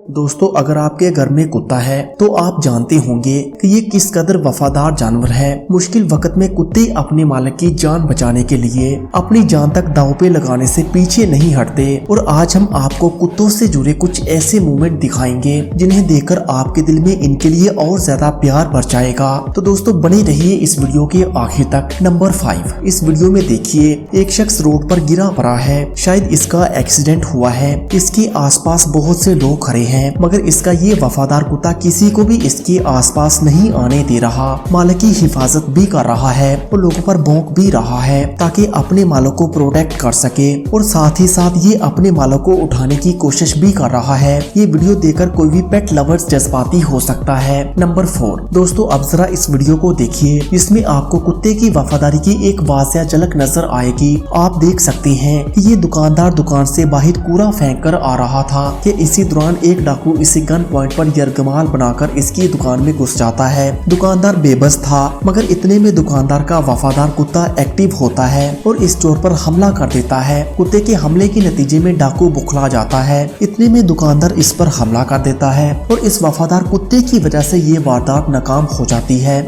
दोस्तों, अगर आपके घर में कुत्ता है तो आप जानते होंगे कि ये किस कदर वफादार जानवर है। मुश्किल वक्त में कुत्ते अपने मालिक की जान बचाने के लिए अपनी जान तक दांव पे लगाने से पीछे नहीं हटते। और आज हम आपको कुत्तों से जुड़े कुछ ऐसे मोमेंट दिखाएंगे जिन्हें देखकर आपके दिल में इनके लिए और ज्यादा प्यार बढ़ जाएगा। तो दोस्तों, बने रहिए इस वीडियो के आखिर तक। नंबर 5, इस वीडियो में देखिए एक शख्स रोड पर गिरा पड़ा है। शायद इसका एक्सीडेंट हुआ है। इसके आसपास बहुत से लोग खड़े हैं, मगर इसका ये वफादार कुत्ता किसी को भी इसके आसपास नहीं आने दे रहा। मालिक की हिफाजत भी कर रहा है और लोगों पर भौंक भी रहा है ताकि अपने मालिक को प्रोटेक्ट कर सके। और साथ ही साथ ये अपने मालिक को उठाने की कोशिश भी कर रहा है। ये वीडियो देखकर कोई भी पेट लवर्स जज्बाती हो सकता है। नंबर 4, दोस्तों अब जरा इस वीडियो को देखिए जिसमें आपको कुत्ते की वफादारी की एक वाज़ेह झलक नजर आएगी। आप देख सकते हैं कि ये दुकानदार दुकान से बाहर कूड़ा फेंक कर आ रहा था कि इसी दौरान एक डाकू इसी गन पॉइंट पर यरगमाल बनाकर इसकी दुकान में घुस जाता है। दुकानदार बेबस था, मगर इतने में दुकानदार का वफादार कुत्ता एक्टिव होता है और इस चोर पर हमला कर देता है। कुत्ते के हमले के नतीजे में डाकू बुखला जाता है। इतने में दुकानदार इस पर हमला कर देता है और इस वफादार कुत्ते की वजह से ये वारदात नाकाम हो जाती है।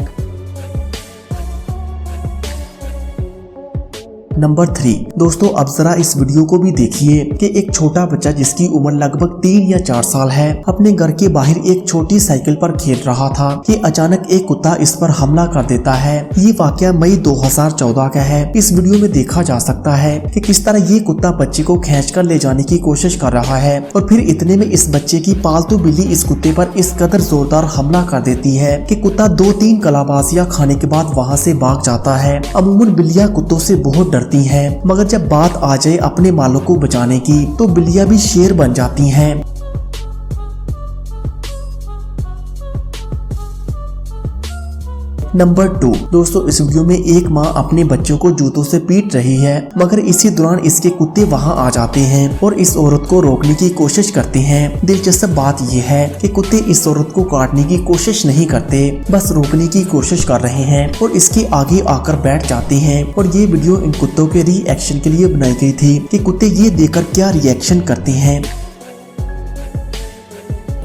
नंबर 3, दोस्तों अब जरा इस वीडियो को भी देखिए कि एक छोटा बच्चा जिसकी उम्र लगभग 3 या 4 साल है अपने घर के बाहर एक छोटी साइकिल पर खेल रहा था कि अचानक एक कुत्ता इस पर हमला कर देता है। ये वाकया मई 2014 का है। इस वीडियो में देखा जा सकता है कि किस तरह ये कुत्ता बच्चे को खींचकर ले जाने की कोशिश कर रहा है और फिर इतने में इस बच्चे की पालतू बिल्ली इस कुत्ते पर इस कदर जोरदार हमला कर देती है कि कुत्ता 2-3 कलाबाजियां खाने के बाद वहाँ से भाग जाता है। अमूमन बिल्लियां कुत्तों से बहुत हैं, मगर जब बात आ जाए अपने मालिक को बचाने की तो बिल्लियां भी शेर बन जाती हैं। नंबर 2, दोस्तों इस वीडियो में एक माँ अपने बच्चों को जूतों से पीट रही है, मगर इसी दौरान इसके कुत्ते वहां आ जाते हैं और इस औरत को रोकने की कोशिश करते हैं। दिलचस्प बात यह है कि कुत्ते इस औरत को काटने की कोशिश नहीं करते, बस रोकने की कोशिश कर रहे हैं और इसके आगे आकर बैठ जाते हैं। और ये वीडियो इन कुत्तों के रिएक्शन के लिए बनाई गई थी कि कुत्ते ये देखकर क्या रिएक्शन करते हैं।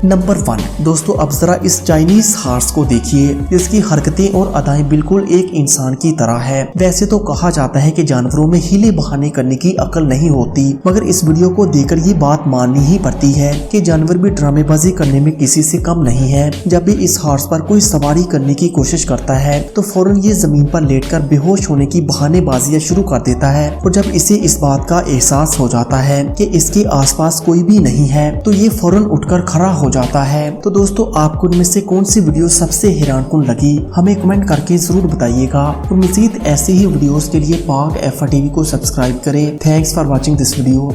नंबर 1, दोस्तों अब जरा इस चाइनीज हॉर्स को देखिए जिसकी हरकतें और अदाएं बिल्कुल एक इंसान की तरह है। वैसे तो कहा जाता है कि जानवरों में हीले बहाने करने की अकल नहीं होती, मगर इस वीडियो को देखकर ये बात माननी ही पड़ती है कि जानवर भी ड्रामेबाजी करने में किसी से कम नहीं है। जब भी इस हॉर्स पर कोई सवारी करने की कोशिश करता है तो फौरन ये जमीन पर लेटकर बेहोश होने की बहानेबाजियां शुरू कर देता है। और जब इसे इस बात का एहसास हो जाता है कि इसके आसपास कोई भी नहीं है तो ये फौरन उठकर खड़ा हो जाता है। तो दोस्तों, आपको इनमें से कौन सी वीडियो सबसे हैरानकुन लगी हमें कमेंट करके जरूर बताइएगा। और मज़ीद ऐसे ही वीडियोस के लिए पाक एफ टीवी को सब्सक्राइब करें। Thanks for watching this video.